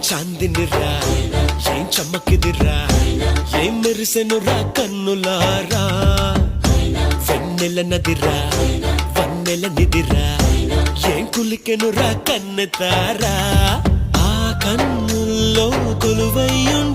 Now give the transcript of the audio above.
చాందినిరా ఏం చమ్మకిదిరా ఏం మెరిసెనురా కన్నులారా వెన్నెల నదిరా వన్నెల నిదిరా ఏం కులికెనురా కన్నెతారా ఆ కన్నుల్లో కొలువయ్యున్న